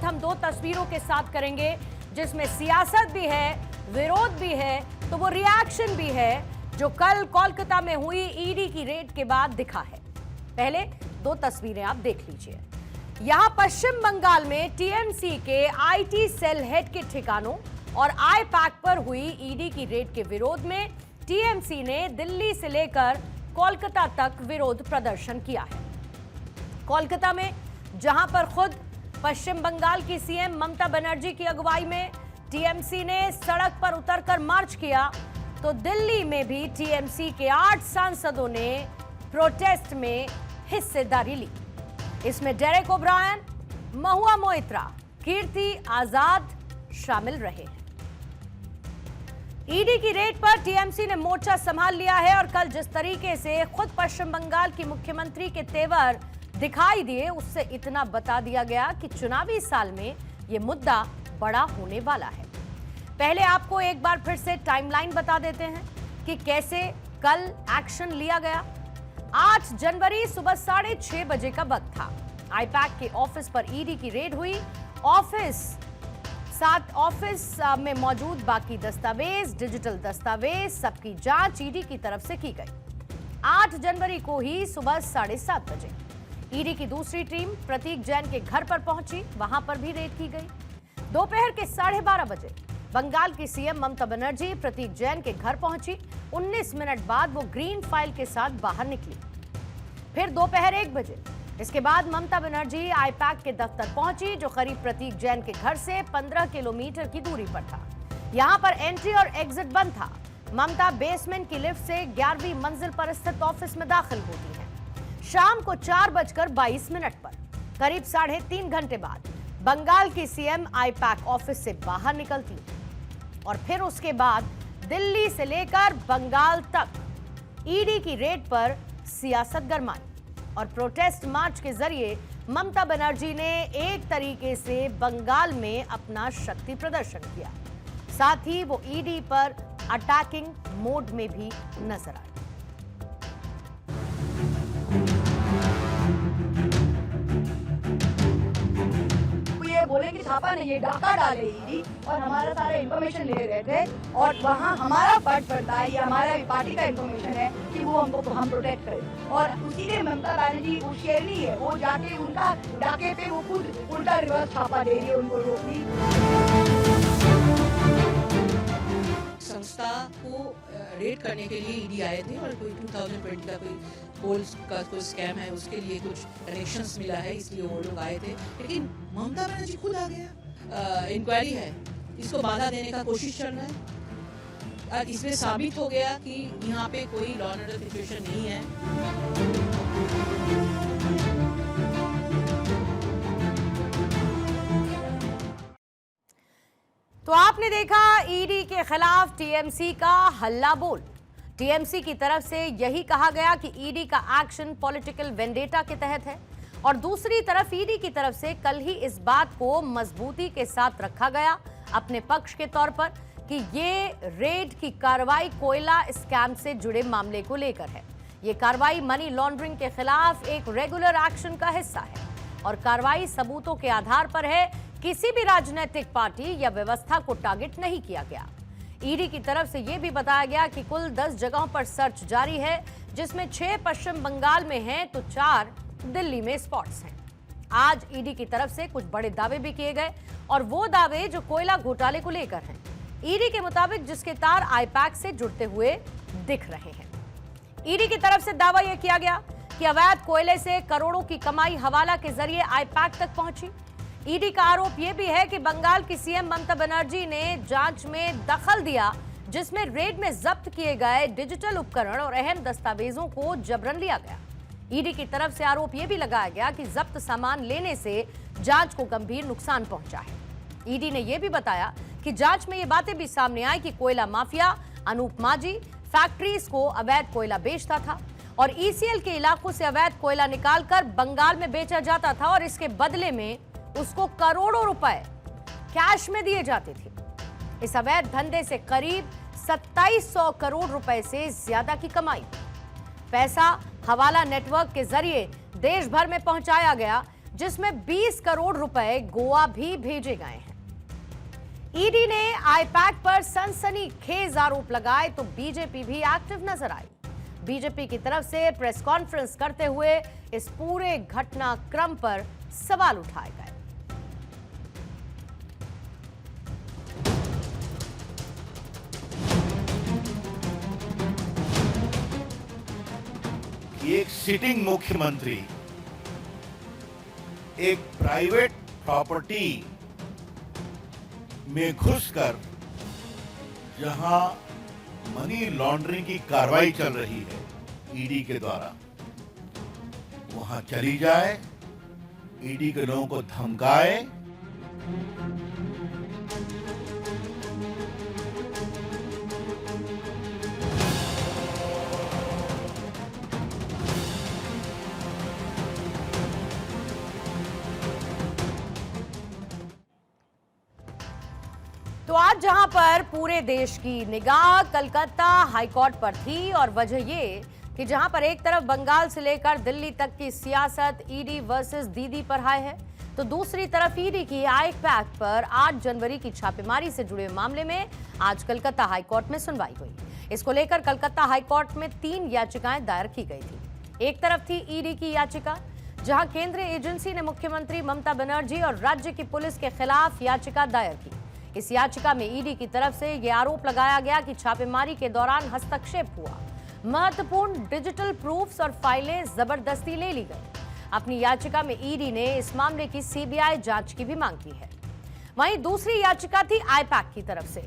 शुरुआत हम दो तस्वीरों के साथ करेंगे जिसमें सियासत भी है, विरोध भी है, तो वो रिएक्शन भी है जो कल कोलकाता में हुई ईडी की रेड के बाद दिखा है। पहले दो तस्वीरें आप देख लीजिए। यहां पश्चिम बंगाल में टीएमसी के आईटी सेल हेड के ठिकानों और आई-पैक पर हुई ईडी की रेड के विरोध में टीएमसी ने दिल्ली से लेकर कोलकाता तक विरोध प्रदर्शन किया है। कोलकाता में जहां पर खुद पश्चिम बंगाल की सीएम ममता बनर्जी की अगुवाई में टीएमसी ने सड़क पर उतरकर मार्च किया, तो दिल्ली में भी टीएमसी के 8 सांसदों ने प्रोटेस्ट में हिस्सेदारी ली। इसमें डेरेक ओब्रायन, महुआ मोइत्रा, कीर्ति आजाद शामिल रहे हैं। ईडी की रेड पर टीएमसी ने मोर्चा संभाल लिया है और कल जिस तरीके से खुद पश्चिम बंगाल की मुख्यमंत्री के तेवर दिखाई दिए, उससे इतना बता दिया गया कि चुनावी साल में यह मुद्दा बड़ा होने वाला है। पहले आपको एक बार फिर से टाइमलाइन बता देते हैं कि कैसे कल एक्शन लिया गया। 8 जनवरी सुबह 6:30 बजे का वक्त था। आई-पैक के ऑफिस पर ईडी की रेड हुई। ऑफिस में मौजूद बाकी दस्तावेज, डिजिटल दस्तावेज, सबकी जांच ईडी की तरफ से की गई। 8 जनवरी को ही सुबह 7:30 बजे ईडी की दूसरी टीम प्रतीक जैन के घर पर पहुंची, वहां पर भी रेड की गई। दोपहर के 12:30 बजे बंगाल की सीएम ममता बनर्जी प्रतीक जैन के घर पहुंची। 19 मिनट बाद वो ग्रीन फाइल के साथ बाहर निकली। फिर दोपहर 1 बजे इसके बाद ममता बनर्जी आई-पैक के दफ्तर पहुंची, जो करीब प्रतीक जैन के घर से 15 किलोमीटर की दूरी पर था। यहां पर एंट्री और एग्जिट बंद था। ममता बेसमेंट की लिफ्ट से 11वीं मंजिल पर स्थित ऑफिस में दाखिल होती है। शाम को 4:22 पर करीब 3.5 घंटे बाद बंगाल की सीएम आई-पैक ऑफिस से बाहर निकलती और फिर उसके बाद दिल्ली से लेकर बंगाल तक ईडी की रेड पर सियासत गरमाई और प्रोटेस्ट मार्च के जरिए ममता बनर्जी ने एक तरीके से बंगाल में अपना शक्ति प्रदर्शन किया। साथ ही वो ईडी पर अटैकिंग मोड में भी नजर आई। बोले कि छापा नहीं, ये डाका डाले ईडी और हमारा सारा इंफॉर्मेशन ले रहे थे और वहाँ हमारा फर्ज पड़ता है, ये हमारा पार्टी का इंफॉर्मेशन है कि वो हम प्रोटेक्ट करें। और उसी के ममता बनर्जी वो शेरनी है, वो जाके उनका डाके पे वो खुद उल्टा रिवर्स छापा दे रही है उनको रोकनी। संस्था को रेड करने के लिए ईडी आए थे और कोई 2020 का कोई पोल्स का कोई स्कैम है, उसके लिए कुछ कनेक्शंस मिला है, इसलिए वो लोग आए थे। लेकिन ममता बनर्जी खुद आ गया। इंक्वायरी है, इसको बाधा देने का कोशिश चल रहा है। इसमें साबित हो गया कि यहाँ पे कोई लॉ एंड ऑर्डर सिचुएशन नहीं है। तो आपने देखा ईडी के खिलाफ टीएमसी का हल्ला बोल। टीएमसी की तरफ से यही कहा गया कि ईडी का एक्शन पॉलिटिकल वेंडेटा के तहत है और दूसरी तरफ ईडी की तरफ से कल ही इस बात को मजबूती के साथ रखा गया अपने पक्ष के तौर पर कि ये रेड की कार्रवाई कोयला स्कैम से जुड़े मामले को लेकर है। ये कार्रवाई मनी लॉन्ड्रिंग के खिलाफ एक रेगुलर एक्शन का हिस्सा है और कार्रवाई सबूतों के आधार पर है, किसी भी राजनीतिक पार्टी या व्यवस्था को टारगेट नहीं किया गया। ईडी की तरफ से यह भी बताया गया कि कुल 10 जगहों पर सर्च जारी है, जिसमें 6 पश्चिम बंगाल में हैं तो 4 दिल्ली में स्पॉट्स हैं। आज ईडी की तरफ से कुछ बड़े दावे भी किए गए और वो दावे जो कोयला घोटाले को लेकर हैं। ईडी के मुताबिक जिसके तार आई-पैक से जुड़ते हुए दिख रहे हैं। ईडी की तरफ से दावा यह किया गया कि अवैध कोयले से करोड़ों की कमाई हवाला के जरिए आई-पैक तक पहुंची। ईडी का आरोप यह भी है कि बंगाल की सीएम ममता बनर्जी ने जांच में दखल दिया, जिसमें रेड में जब्त किए गए डिजिटल उपकरण और अहम दस्तावेजों को जबरन लिया गया। ईडी की तरफ से आरोप यह भी लगाया गया कि जब्त सामान लेने से जांच को गंभीर नुकसान पहुंचा है। ईडी ने यह भी बताया कि जांच में ये बातें भी सामने आई कि कोयला माफिया अनूप माझी फैक्ट्रीज को अवैध कोयला बेचता था और ईसीएल के इलाकों से अवैध कोयला निकालकर बंगाल में बेचा जाता था और इसके बदले में उसको करोड़ों रुपए कैश में दिए जाते थे। इस अवैध धंधे से करीब 2700 करोड़ रुपए से ज्यादा की कमाई। पैसा हवाला नेटवर्क के जरिए देश भर में पहुंचाया गया, जिसमें 20 करोड़ रुपए गोवा भी भेजे गए हैं। ईडी ने आईपैक पर सनसनीखेज आरोप लगाए तो बीजेपी भी एक्टिव नजर आई। बीजेपी की तरफ से प्रेस कॉन्फ्रेंस करते हुए इस पूरे घटनाक्रम पर सवाल उठाए गए। एक सिटिंग मुख्यमंत्री एक प्राइवेट प्रॉपर्टी में घुसकर जहां मनी लॉन्ड्रिंग की कार्रवाई चल रही है ईडी के द्वारा, वहां चली जाए, ईडी के लोगों को धमकाए, तो आज जहां पर पूरे देश की निगाह कलकत्ता हाईकोर्ट पर थी और वजह ये कि जहां पर एक तरफ बंगाल से लेकर दिल्ली तक की सियासत ईडी वर्सेस दीदी पर हाय है, तो दूसरी तरफ ईडी की आईपैक पर 8 जनवरी की छापेमारी से जुड़े मामले में आज कलकत्ता हाईकोर्ट में सुनवाई हुई। इसको लेकर कलकत्ता हाईकोर्ट में 3 याचिकाएं दायर की गई थी। एक तरफ थी ईडी की याचिका, जहां केंद्रीय एजेंसी ने मुख्यमंत्री ममता बनर्जी और राज्य की पुलिस के खिलाफ याचिका दायर की। इस याचिका में ईडी की तरफ से यह आरोप लगाया गया कि छापेमारी के दौरान हस्तक्षेप हुआ, महत्वपूर्ण डिजिटल प्रूफ्स और फाइलें जबरदस्ती ले ली गई। अपनी याचिका में ईडी ने इस मामले की सीबीआई जांच की भी मांग की है। वहीं दूसरी याचिका थी आईपैक की तरफ से।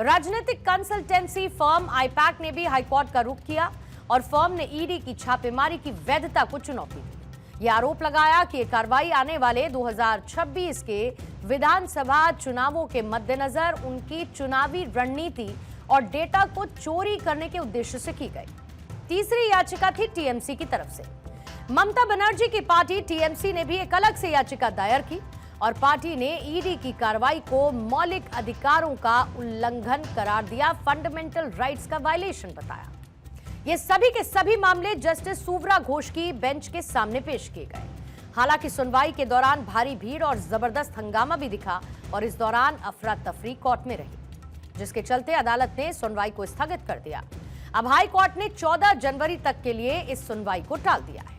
राजनीतिक कंसल्टेंसी फर्म आईपैक ने भी हाईकोर्ट का रुख किया और फर्म ने ईडी की छापेमारी की वैधता को चुनौती दी। यह आरोप लगाया कि यह कार्रवाई आने वाले 2026 के विधानसभा चुनावों के मद्देनजर उनकी चुनावी रणनीति और डेटा को चोरी करने के उद्देश्य से की गई। तीसरी याचिका थी टीएमसी की तरफ से। ममता बनर्जी की पार्टी टीएमसी ने भी एक अलग से याचिका दायर की और पार्टी ने ईडी की कार्रवाई को मौलिक अधिकारों का उल्लंघन करार दिया, फंडामेंटल राइट्स का वायलेशन बताया। ये सभी के सभी मामले जस्टिस सुव्रा घोष की बेंच के सामने पेश किए गए। हालांकि सुनवाई के दौरान भारी भीड़ और जबरदस्त हंगामा भी दिखा और इस दौरान अफरा तफरी कोर्ट में रही, जिसके चलते अदालत ने सुनवाई को स्थगित कर दिया। अब हाई कोर्ट ने 14 जनवरी तक के लिए इस सुनवाई को टाल दिया है।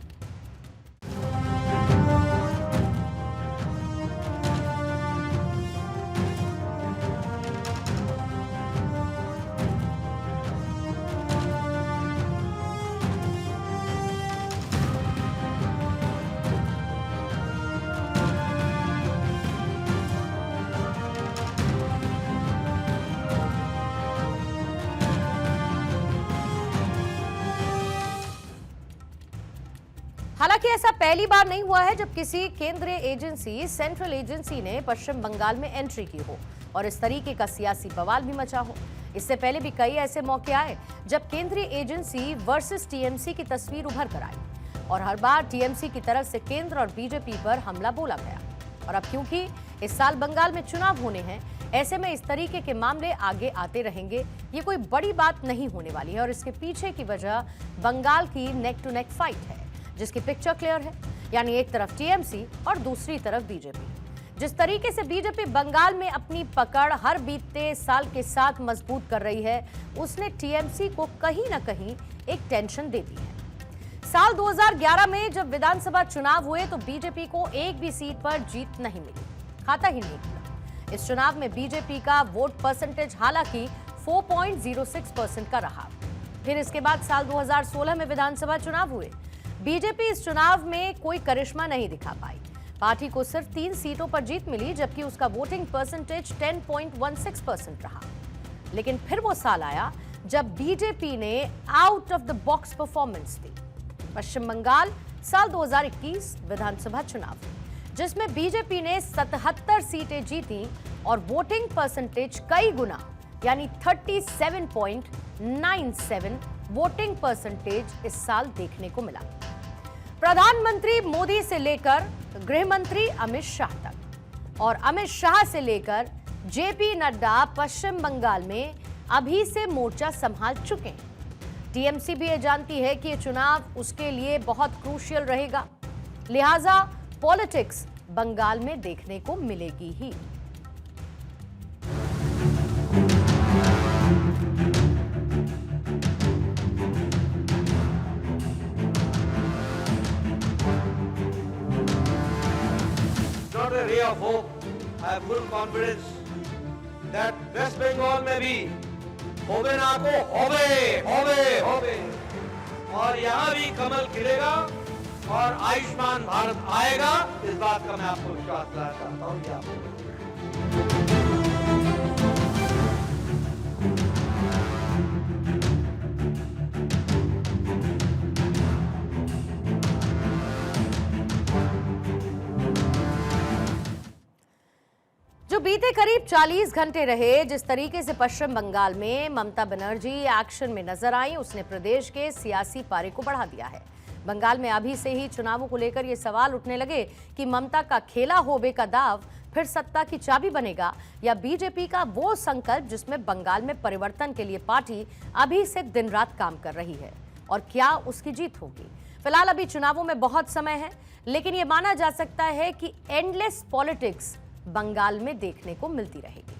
हालांकि ऐसा पहली बार नहीं हुआ है जब किसी केंद्रीय एजेंसी, सेंट्रल एजेंसी ने पश्चिम बंगाल में एंट्री की हो और इस तरीके का सियासी बवाल भी मचा हो। इससे पहले भी कई ऐसे मौके आए जब केंद्रीय एजेंसी वर्सेस टीएमसी की तस्वीर उभर कर आई और हर बार टीएमसी की तरफ से केंद्र और बीजेपी पर हमला बोला गया। और अब क्योंकि इस साल बंगाल में चुनाव होने हैं, ऐसे में इस तरीके के मामले आगे आते रहेंगे। ये कोई बड़ी बात नहीं होने वाली है और इसके पीछे की वजह बंगाल की नेक टू नेक फाइट है, जिसकी पिक्चर क्लियर है, यानी एक तरफ टीएमसी और दूसरी तरफ बीजेपी। जिस तरीके से बीजेपी बंगाल में अपनी पकड़ हर बीतते साल के साथ मजबूत कर रही है, उसने टीएमसी को कहीं ना कहीं एक टेंशन दे दी है। साल 2011 में जब विधानसभा चुनाव हुए तो बीजेपी को एक भी सीट पर जीत नहीं मिली, खाता ही नहीं खुला। इस चुनाव में बीजेपी का वोट परसेंटेज हालांकि 4.06% का रहा। फिर इसके बाद साल 2016 में विधानसभा चुनाव हुए। बीजेपी इस चुनाव में कोई करिश्मा नहीं दिखा पाई। पार्टी को सिर्फ 3 सीटों पर जीत मिली, जबकि उसका वोटिंग परसेंटेज 10.16% रहा। लेकिन फिर वो साल आया जब बीजेपी ने out of the box performance दी। पश्चिम बंगाल साल 2021 विधानसभा चुनाव, जिसमें बीजेपी ने 77 सीटें जीती और वोटिंग परसेंटेज कई गुना यानी 37.97 वोटिंग परसेंटेज इस साल देखने को मिला। प्रधानमंत्री मोदी से लेकर गृह मंत्री अमित शाह तक और अमित शाह से लेकर जेपी नड्डा पश्चिम बंगाल में अभी से मोर्चा संभाल चुके हैं। टीएमसी भी ये जानती है कि ये चुनाव उसके लिए बहुत क्रूशियल रहेगा, लिहाजा पॉलिटिक्स बंगाल में देखने को मिलेगी ही। Not a ray of hope. I have full confidence that West Bengal में भी होबे ना को होबे और यहाँ भी कमल खिलेगा और आयुष्मान भारत आएगा, इस बात का मैं आपको विश्वास दिलाना चाहता हूँ। ये आपको जो बीते करीब 40 घंटे रहे, जिस तरीके से पश्चिम बंगाल में ममता बनर्जी एक्शन में नजर आई, उसने प्रदेश के सियासी पारे को बढ़ा दिया है। बंगाल में अभी से ही चुनावों को लेकर ये सवाल उठने लगे कि ममता का खेला होबे का दाव फिर सत्ता की चाबी बनेगा या बीजेपी का वो संकल्प जिसमें बंगाल में परिवर्तन के लिए पार्टी अभी से दिन रात काम कर रही है, और क्या उसकी जीत होगी। फिलहाल अभी चुनावों में बहुत समय है, लेकिन ये माना जा सकता है कि एंडलेस पॉलिटिक्स बंगाल में देखने को मिलती रहेगी।